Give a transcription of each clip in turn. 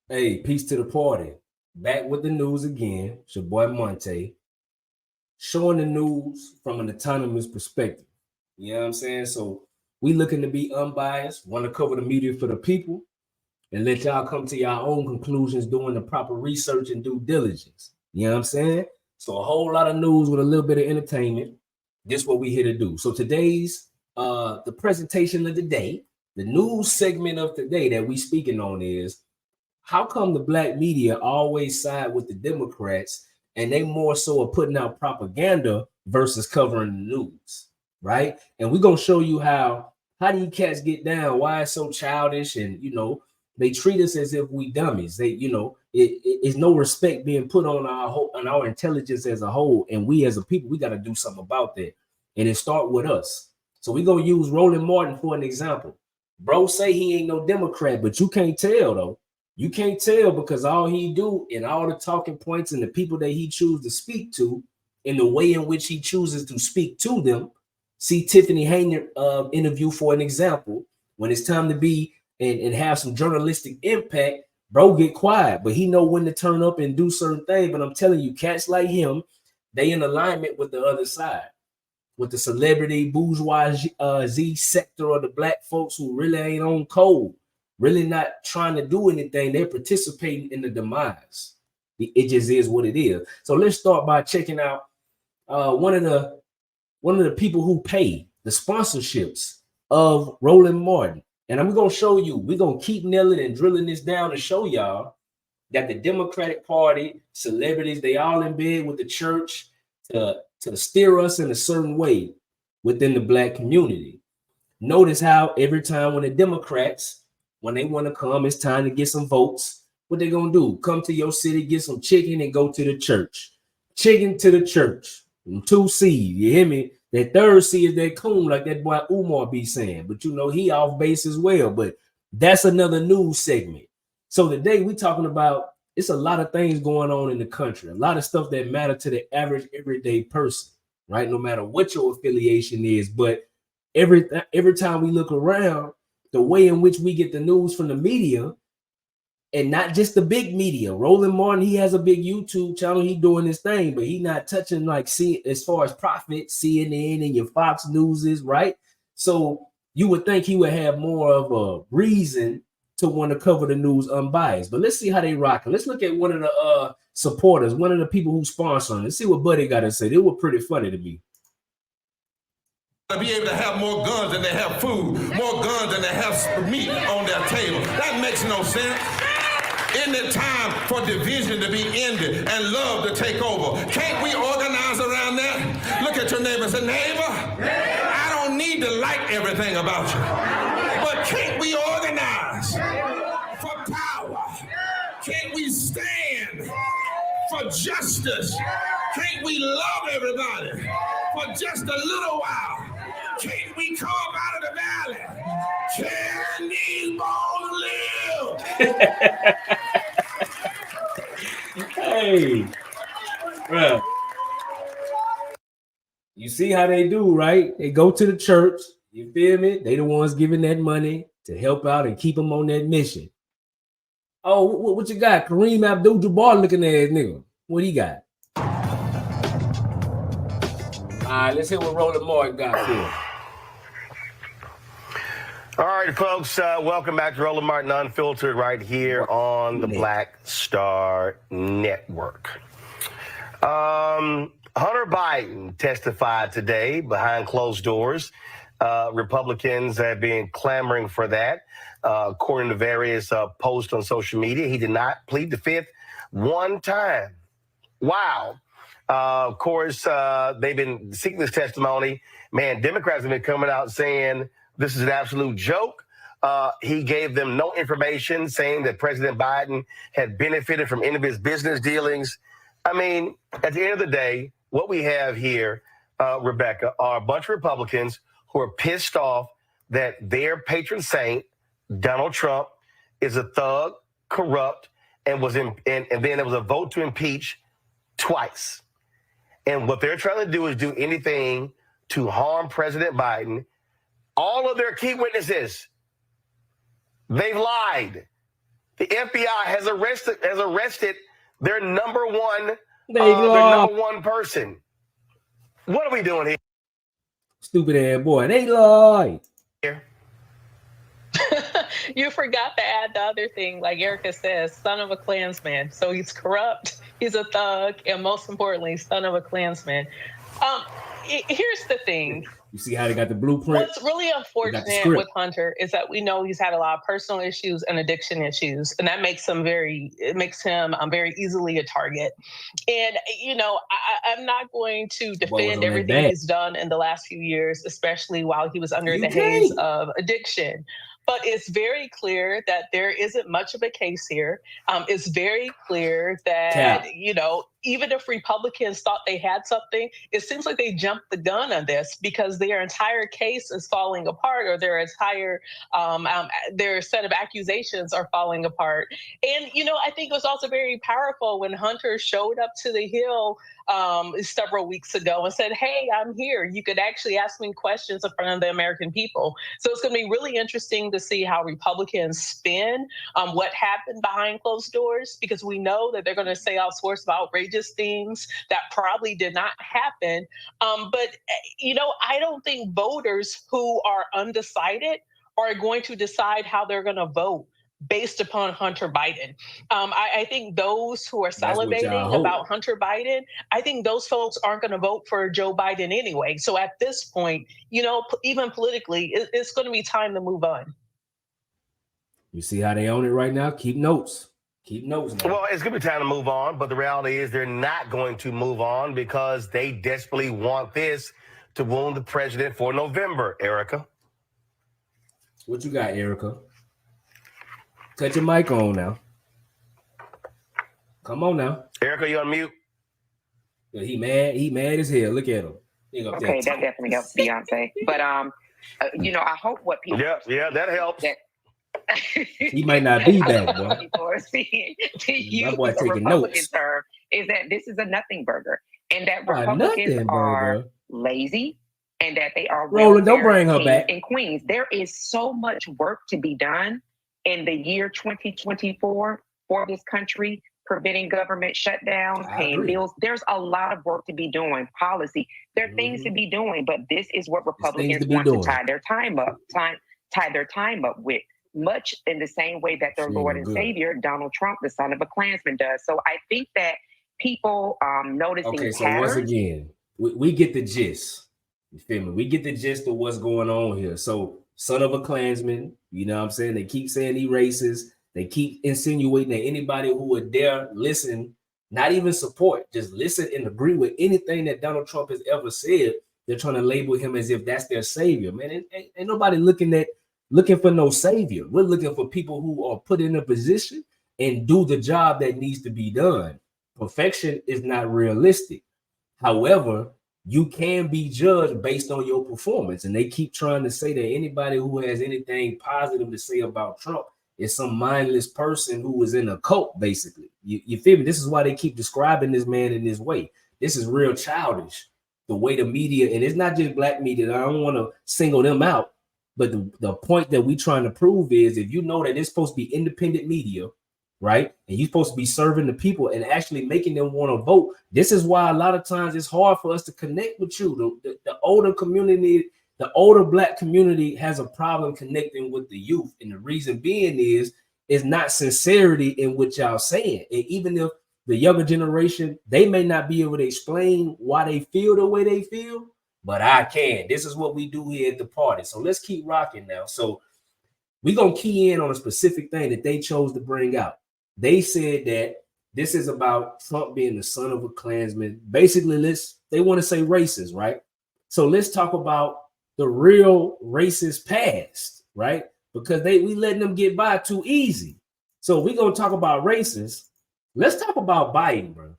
Hey, peace to the party. Back with the news again. It's your boy Monte, showing the news from an autonomous perspective. You know what I'm saying? So we looking to be unbiased, want to cover the media for the people, and let y'all come to your own conclusions doing the proper research and due diligence. You know what I'm saying? So a whole lot of news with a little bit of entertainment. This what we here to do. So today's the presentation of the day, the news segment of today that we speaking on is how come the black media always side with the Democrats and they more so are putting out propaganda versus covering the news, right? And we're gonna show you how do you cats get down, why it's so childish, and they treat us as if we dummies. It's no respect being put on our intelligence as a whole, and we as a people we got to do something about that, and it start with us. So we're gonna use Roland Martin for an example. Bro say he ain't no Democrat, but you can't tell though. You can't tell because all he do and all the talking points and the people that he chooses to speak to in the way in which he chooses to speak to them. See Tiffany Hayner interview for an example. When it's time to be and have some journalistic impact, bro get quiet, but he know when to turn up and do certain things. But I'm telling you, cats like him, they in alignment with the other side, with the celebrity bourgeoisie sector of the black folks who really ain't on code, really not trying to do anything. They're participating in the demise. It just is what it is. So let's start by checking out one of the people who pay the sponsorships of Roland Martin. And I'm gonna show you, we're gonna keep nailing and drilling this down to show y'all that the Democratic Party, celebrities, they all in bed with the church to steer us in a certain way within the black community. Notice how every time when the Democrats, when they want to come, it's time to get some votes. What they gonna do? Come to your city, get some chicken, and go to the church. Chicken to the church. And 2C, you hear me? That third C is that coon, like that boy Umar be saying. But he off base as well. But that's another news segment. So today we talking about it's a lot of things going on in the country, a lot of stuff that matter to the average everyday person, right? No matter what your affiliation is, but every time we look around, the way in which we get the news from the media, and not just the big media. Roland Martin, he has a big YouTube channel. He doing his thing, but he not touching like as far as profit, CNN and your Fox News is, right? So you would think he would have more of a reason to want to cover the news unbiased. But let's see how they rocking. Let's look at one of the supporters, one of the people who sponsor him. Let's see what Buddy got to say. They were pretty funny to me. To be able to have more guns than they have food, more guns than they have meat on their table. That makes no sense. Isn't it time for division to be ended and love to take over? Can't we organize around that? Look at your neighbor and say, neighbor, I don't need to like everything about you, but can't we organize for power? Can't we stand for justice? Can't we love everybody for just a little while? Can't we come up out of the valley? Can these bones live? Hey, bro. You see how they do, right? They go to the church. You feel me? They the ones giving that money to help out and keep them on that mission. Oh, what you got? Kareem Abdul-Jabbar looking ass nigga. What he got? All right, let's hear what Roland Martin got for. All right, folks, welcome back to Roland Martin Unfiltered right here on the Black Star Network. Hunter Biden testified today behind closed doors. Republicans have been clamoring for that. According to various posts on social media, he did not plead the fifth one time. Wow. Of course, they've been seeking this testimony. Man, Democrats have been coming out saying this is an absolute joke. He gave them no information, saying that President Biden had benefited from any of his business dealings. I mean, at the end of the day, what we have here, Rebecca, are a bunch of Republicans who are pissed off that their patron saint, Donald Trump, is a thug, corrupt, and then there was a vote to impeach twice. And what they're trying to do is do anything to harm President Biden. All of their key witnesses, they've lied. The FBI has arrested their number one person. What are we doing here? Stupid ass boy. They lied. You forgot to add the other thing, like Erica says, son of a Klansman. So he's corrupt, he's a thug, and most importantly, son of a Klansman. Here's the thing. You see how they got the blueprint? What's really unfortunate with Hunter is that we know he's had a lot of personal issues and addiction issues, and that makes him very easily a target. And I'm not going to defend everything he's done in the last few years, especially while he was under the haze of addiction. But it's very clear that there isn't much of a case here. It's very clear that, even if Republicans thought they had something, it seems like they jumped the gun on this because their entire case is falling apart, or their entire their set of accusations are falling apart. And, I think it was also very powerful when Hunter showed up to the Hill several weeks ago and said, hey, I'm here. You could actually ask me questions in front of the American people. So it's going to be really interesting to see how Republicans spin what happened behind closed doors, because we know that they're going to say all sorts of outrageous things that probably did not happen. But I don't think voters who are undecided are going to decide how they're going to vote based upon Hunter Biden. I think those who are salivating about Hunter Biden, I think those folks aren't going to vote for Joe Biden anyway. So at this point, even politically, it's going to be time to move on. You see how they own it right now? Keep notes. Keep notes now. Well, it's going to be time to move on, but the reality is they're not going to move on because they desperately want this to wound the president for November, Erica. What you got, Erica? Cut your mic on now. Come on now. Erica, you on mute? Yeah, he mad. He mad as hell. Look at him. Okay, that definitely helps Beyonce. But I hope what people yeah, that helps. He might not be back, boy. People are seeing to use That boy the taking Republican notes. term is that this is a nothing burger, and that Republicans are lazy, and that they are Roland. Don't bring her back. And queens, there is so much work to be done in the year 2024 for this country, preventing government shutdowns, paying bills. There's a lot of work to be doing. Policy, there are things to be doing, but this is what Republicans want to tie their time up with. Much in the same way that their Lord and Savior, Donald Trump, the son of a Klansman, does. So I think that people noticing patterns. So once again, we get the gist. You feel me? We get the gist of what's going on here. So son of a Klansman, you know what I'm saying? They keep saying he racist. They keep insinuating that anybody who would dare listen, not even support, just listen and agree with anything that Donald Trump has ever said, they're trying to label him as if that's their savior. Man, ain't nobody looking for no savior. We're looking for people who are put in a position and do the job that needs to be done. Perfection is not realistic. However, you can be judged based on your performance. And they keep trying to say that anybody who has anything positive to say about Trump is some mindless person who was in a cult, basically. You feel me? This is why they keep describing this man in this way. This is real childish. The way the media, and it's not just black media, I don't want to single them out. But the point that we're trying to prove is if you know that it's supposed to be independent media, right? And you're supposed to be serving the people and actually making them want to vote. This is why a lot of times it's hard for us to connect with you. The older community, the older black community has a problem connecting with the youth. And the reason being is not sincerity in what y'all saying. And even if the younger generation, they may not be able to explain why they feel the way they feel, but I can. This is what we do here at the party. So let's keep rocking now. So we're going to key in on a specific thing that they chose to bring out. They said that this is about Trump being the son of a Klansman. Basically, they want to say racist, right? So let's talk about the real racist past, right? Because we letting them get by too easy. So we're going to talk about racist. Let's talk about Biden, bro.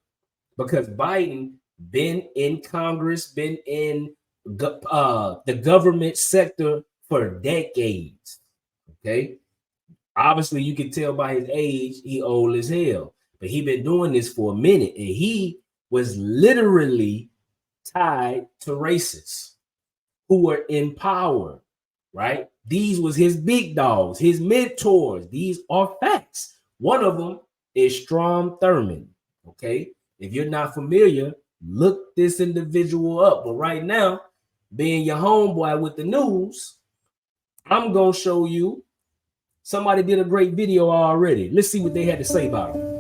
Because Biden been in Congress, been in the government sector for decades. Okay, obviously you can tell by his age he old as hell, but he been doing this for a minute, and he was literally tied to racists who were in power. Right? These was his big dogs, his mentors. These are facts. One of them is Strom Thurmond. Okay, if you're not familiar, look this individual up. But right now, being your homeboy with the news, I'm gonna show you. Somebody did a great video already. Let's see what they had to say about him.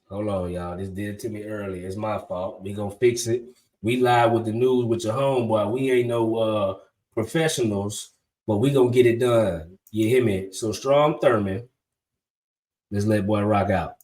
Hold on, y'all. This did it to me earlier. It's my fault. We gonna fix it. We live with the news with your homeboy. We ain't no professionals, but we gonna get it done. You hear me? So Strom Thurmond. Let's let boy rock out.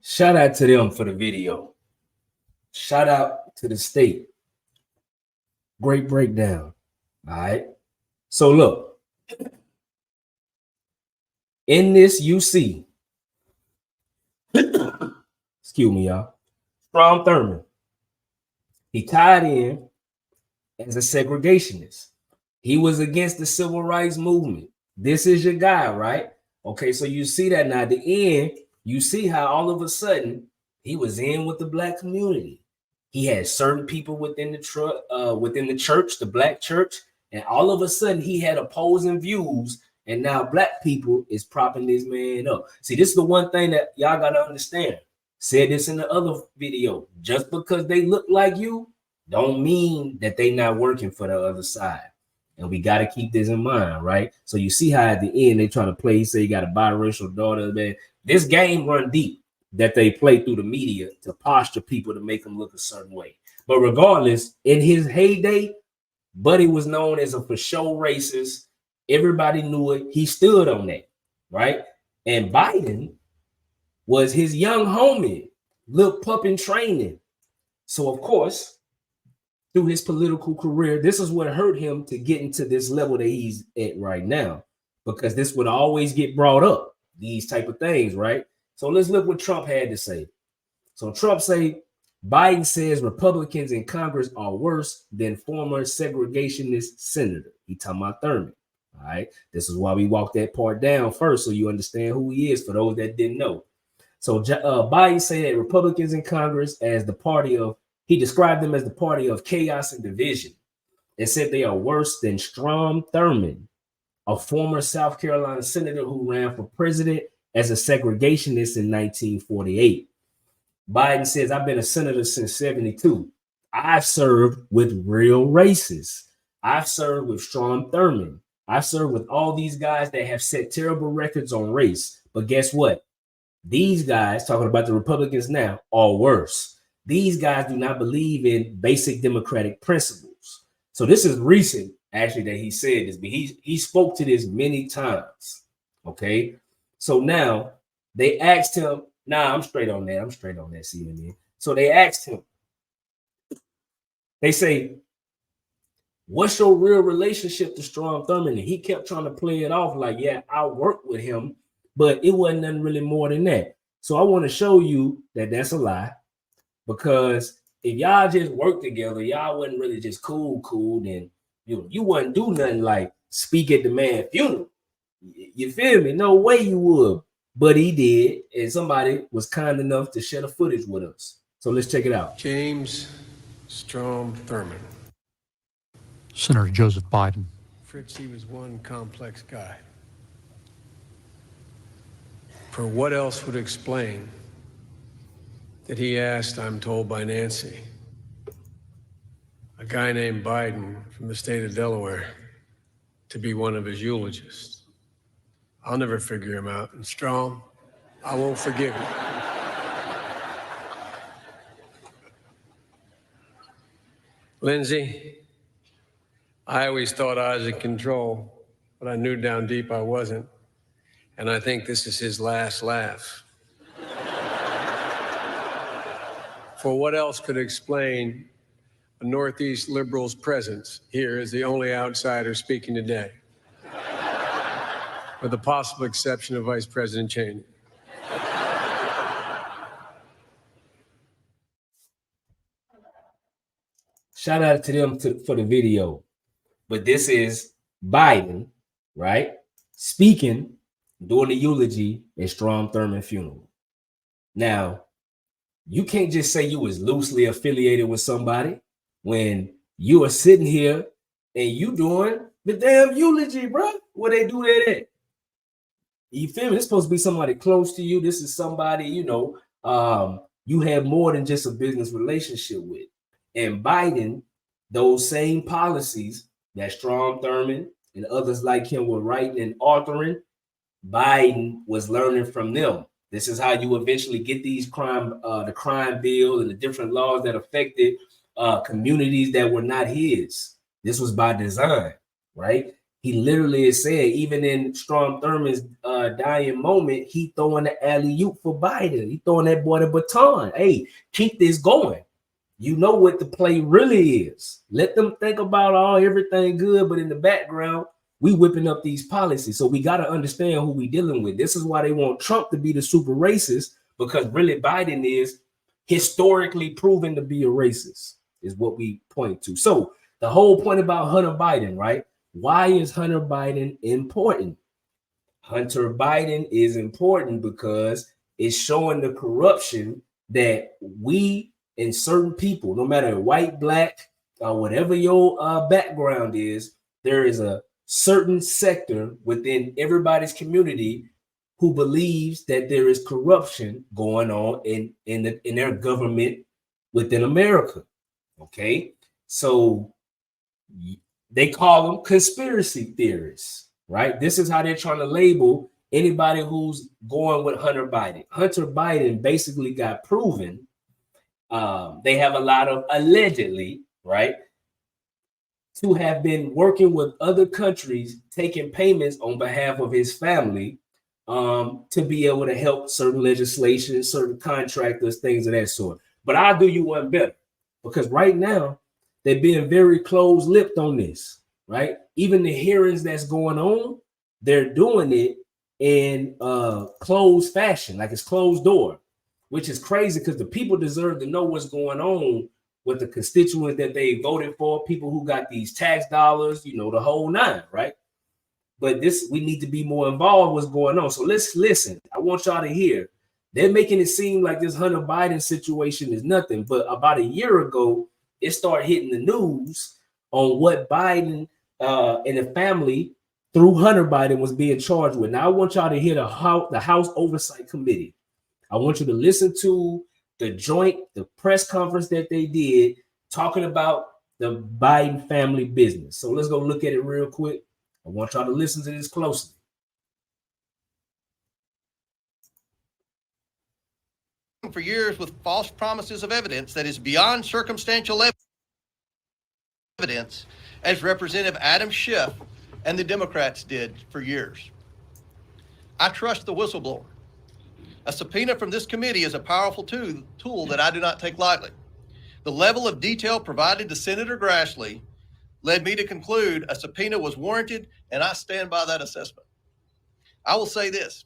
Shout out to them for the video. Shout out to the state. Great breakdown. All right. So look, in this you see, excuse me, y'all, Strom Thurmond. He tied in as a segregationist. He was against the civil rights movement. This is your guy, right? Okay, so you see that now at the end, you see how all of a sudden he was in with the black community. He had certain people within the church, the black church, and all of a sudden he had opposing views, and now black people is propping this man up. See, this is the one thing that y'all gotta understand. Said this in the other video. Just because they look like you, don't mean that they not working for the other side. And we got to keep this in mind, right? So you see how at the end they try to play, say you got a biracial daughter, man. This game run deep that they play through the media to posture people to make them look a certain way. But regardless, in his heyday, Buddy was known as a for show racist. Everybody knew it. He stood on that, right? And Biden was his young homie, little pup in training. So of course, through his political career, this is what hurt him to get into this level that he's at right now, because this would always get brought up, these type of things, right? So let's look what Trump had to say. So Trump say, Biden says Republicans in Congress are worse than former segregationist senator. He talking about Thurmond, All right. This is why we walked that part down first, so you understand who he is for those that didn't know. So Biden said that Republicans in Congress as the party of, he described them as the party of chaos and division, and said they are worse than Strom Thurmond, a former South Carolina senator who ran for president as a segregationist in 1948. Biden says, I've been a senator since 72. I've served with real racists. I've served with Strom Thurmond. I've served with all these guys that have set terrible records on race. But guess what? These guys, talking about the Republicans now, are worse. These guys do not believe in basic democratic principles. So this is recent, actually, that he said this, but he spoke to this many times. Okay. So now they asked him, I'm straight on that, CNN. So they asked him, they say, what's your real relationship to Strom Thurmond? And he kept trying to play it off like, yeah, I worked with him, but it wasn't nothing really more than that. So I want to show you that that's a lie, because if y'all just worked together, y'all wasn't really just cool, then you wouldn't do nothing like speak at the man's funeral. You feel me? No way you would. But he did, and somebody was kind enough to share the footage with us. So let's check it out. James Strom Thurmond. Senator Joseph Biden. Fritz, he was one complex guy. For what else would explain that he asked, I'm told by Nancy, a guy named Biden from the state of Delaware, to be one of his eulogists? I'll never figure him out. And Strom, I won't forgive you. Lindsay, I always thought I was in control, but I knew down deep I wasn't. And I think this is his last laugh. For what else could explain a Northeast liberal's presence here as the only outsider speaking today, with the possible exception of Vice President Cheney? Shout out to them for the video. But this is Biden, right? Speaking during the eulogy at Strom Thurmond funeral. Now, you can't just say you was loosely affiliated with somebody when you are sitting here and you doing the damn eulogy, bro. Where they do that at? You feel me? It's supposed to be somebody close to you. This is somebody, you have more than just a business relationship with. And Biden, those same policies that Strom Thurmond and others like him were writing and authoring, Biden was learning from them. This is how you eventually get these the crime bill and the different laws that affected communities that were not his. This was by design, right? He literally said, even in Strom Thurmond's dying moment, he throwing the alley-oop for Biden. He throwing that boy the baton. Hey, keep this going. You know what the play really is. Let them think about everything good, but in the background, we whipping up these policies. So we got to understand who we dealing with. This is why they want Trump to be the super racist, because really Biden is historically proven to be a racist, is what we point to. So the whole point about Hunter Biden, right? Why is Hunter Biden important? Hunter Biden is important because it's showing the corruption that we and certain people, no matter white, black, whatever your background is, there is a certain sector within everybody's community who believes that there is corruption going on in their government within America. Okay, so they call them conspiracy theorists, right? This is how they're trying to label anybody who's going with Hunter Biden. Hunter Biden basically got proven. They have a lot of allegedly, right, to have been working with other countries, taking payments on behalf of his family to be able to help certain legislation, certain contractors, things of that sort. But I'll do you one better, because right now they're being very close-lipped on this, right? Even the hearings that's going on, they're doing it in closed fashion, like it's closed door, which is crazy because the people deserve to know what's going on with the constituents that they voted for, people who got these tax dollars, the whole nine, right? but we need to be more involved. What's going on? So let's listen. I want y'all to hear. They're making it seem like this Hunter Biden situation is nothing, but about a year ago, it started hitting the news on what Biden and the family through Hunter Biden was being charged with. Now I want y'all to hear the House Oversight Committee. I want you to listen to the press conference that they did talking about the Biden family business. So let's go look at it real quick. I want y'all to listen to this closely. For years with false promises of evidence that is beyond circumstantial evidence, as Representative Adam Schiff and the Democrats did for years. I trust the whistleblower. A subpoena from this committee is a powerful tool that I do not take lightly. The level of detail provided to Senator Grassley led me to conclude a subpoena was warranted, and I stand by that assessment. I will say this.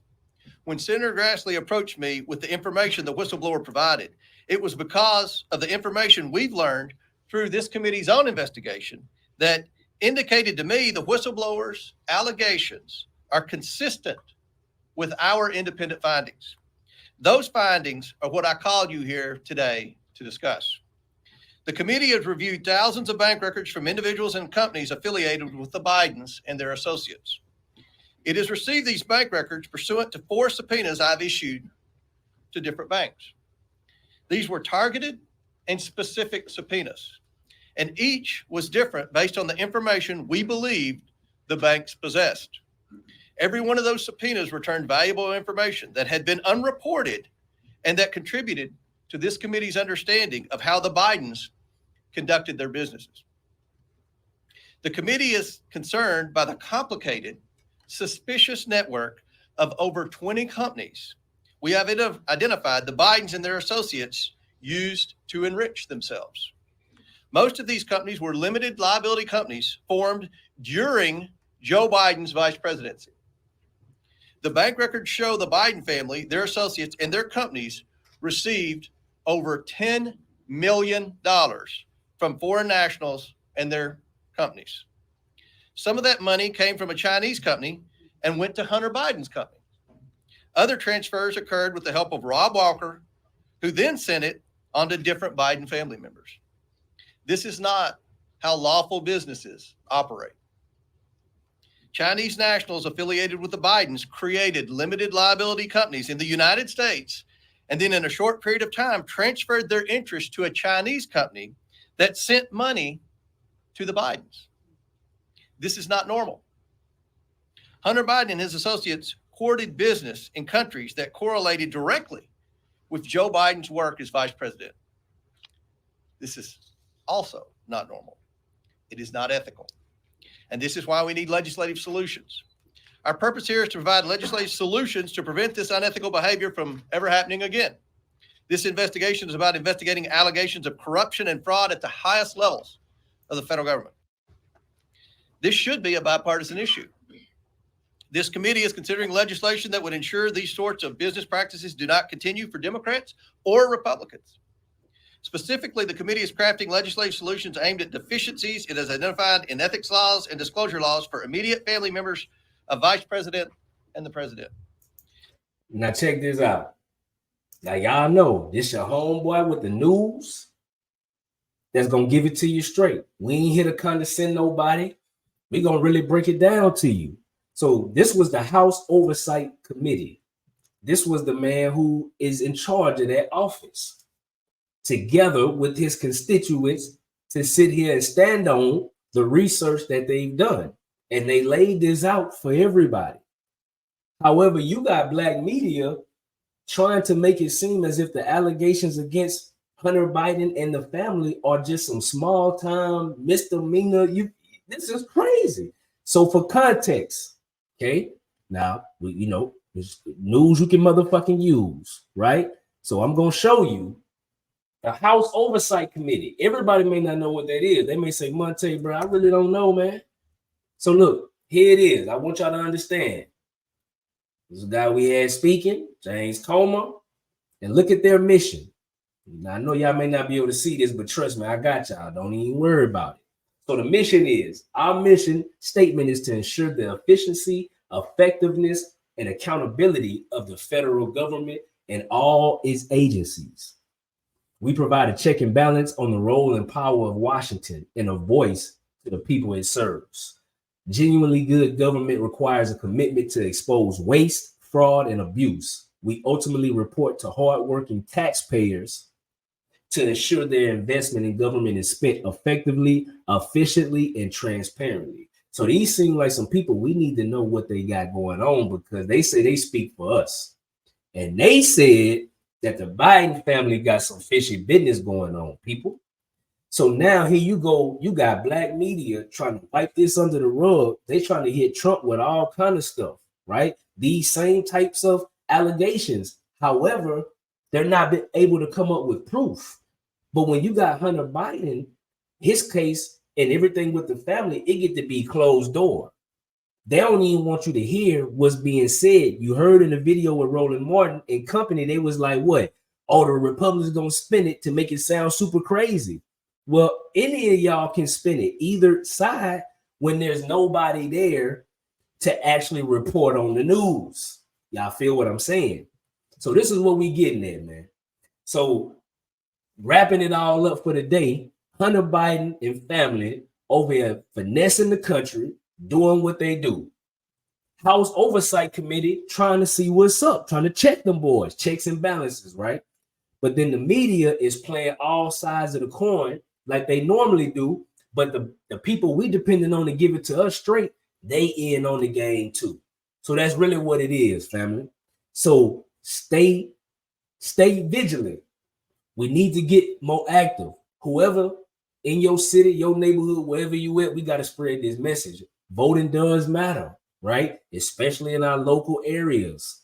When Senator Grassley approached me with the information the whistleblower provided, it was because of the information we've learned through this committee's own investigation that indicated to me the whistleblower's allegations are consistent with our independent findings. Those findings are what I called you here today to discuss. The committee has reviewed thousands of bank records from individuals and companies affiliated with the Bidens and their associates. It has received these bank records pursuant to 4 subpoenas I've issued to different banks. These were targeted and specific subpoenas, and each was different based on the information we believed the banks possessed. Every one of those subpoenas returned valuable information that had been unreported and that contributed to this committee's understanding of how the Bidens conducted their businesses. The committee is concerned by the complicated, suspicious network of over 20 companies we have identified the Bidens and their associates used to enrich themselves. Most of these companies were limited liability companies formed during Joe Biden's vice presidency. The bank records show the Biden family, their associates, and their companies received over $10 million from foreign nationals and their companies. Some of that money came from a Chinese company and went to Hunter Biden's company. Other transfers occurred with the help of Rob Walker, who then sent it on to different Biden family members. This is not how lawful businesses operate. Chinese nationals affiliated with the Bidens created limited liability companies in the United States, and then in a short period of time transferred their interest to a Chinese company that sent money to the Bidens. This is not normal. Hunter Biden and his associates courted business in countries that correlated directly with Joe Biden's work as vice president. This is also not normal. It is not ethical. And this is why we need legislative solutions. Our purpose here is to provide legislative solutions to prevent this unethical behavior from ever happening again. This investigation is about investigating allegations of corruption and fraud at the highest levels of the federal government. This should be a bipartisan issue. This committee is considering legislation that would ensure these sorts of business practices do not continue for Democrats or Republicans. Specifically, the committee is crafting legislative solutions aimed at deficiencies it has identified in ethics laws and disclosure laws for immediate family members of vice president and the president. Now check this out. Now y'all know this your homeboy with the news that's gonna give it to you straight. We ain't here to condescend nobody. We gonna really break it down to you. So this was the House Oversight Committee. This was the man who is in charge of that office, together with his constituents, to sit here and stand on the research that they've done. And they laid this out for everybody. However, you got black media trying to make it seem as if the allegations against Hunter Biden and the family are just some small time misdemeanor. This is crazy. So for context, okay, now there's news you can motherfucking use, right? So I'm gonna show you the House Oversight Committee. Everybody may not know what that is. They may say, Monte, bro, I really don't know, man. So look, here it is. I want y'all to understand. This is a guy we had speaking, James Comer, and look at their mission. Now, I know y'all may not be able to see this, but trust me, I got y'all. Don't even worry about it. So the mission is, our mission statement is to ensure the efficiency, effectiveness, and accountability of the federal government and all its agencies. We provide a check and balance on the role and power of Washington and a voice to the people it serves. Genuinely good government requires a commitment to expose waste, fraud, and abuse. We ultimately report to hardworking taxpayers to ensure their investment in government is spent effectively, efficiently, and transparently. So these seem like some people we need to know what they got going on, because they say they speak for us. And they said that the Biden family got some fishy business going on, people. So now here you go, you got black media trying to wipe this under the rug. They trying to hit Trump with all kind of stuff, right? These same types of allegations. However, they're not been able to come up with proof. But when you got Hunter Biden, his case and everything with the family, it get to be closed door. They don't even want you to hear what's being said. You heard in the video with Roland Martin and company, they was like, what? Oh, the Republicans gonna spin it to make it sound super crazy. Well, any of y'all can spin it either side when there's nobody there to actually report on the news. Y'all feel what I'm saying? So this is what we getting at, man. So wrapping it all up for the day, Hunter Biden and family over here finessing the country, doing what they do. House Oversight Committee trying to see what's up, trying to check them boys, checks and balances, right? But then the media is playing all sides of the coin like they normally do. But the people we depending on to give it to us straight, they in on the game too. So that's really what it is, family. So stay vigilant. We need to get more active. Whoever in your city, your neighborhood, wherever you at, we got to spread this message. Voting does matter, right? Especially in our local areas,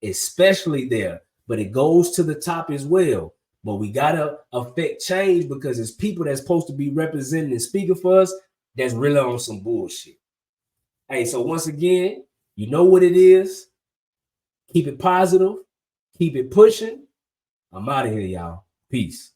especially there. But it goes to the top as well. But we got to affect change, because it's people that's supposed to be representing and speaking for us that's really on some bullshit. Hey, so once again, you know what it is. Keep it positive. Keep it pushing. I'm out of here, y'all. Peace.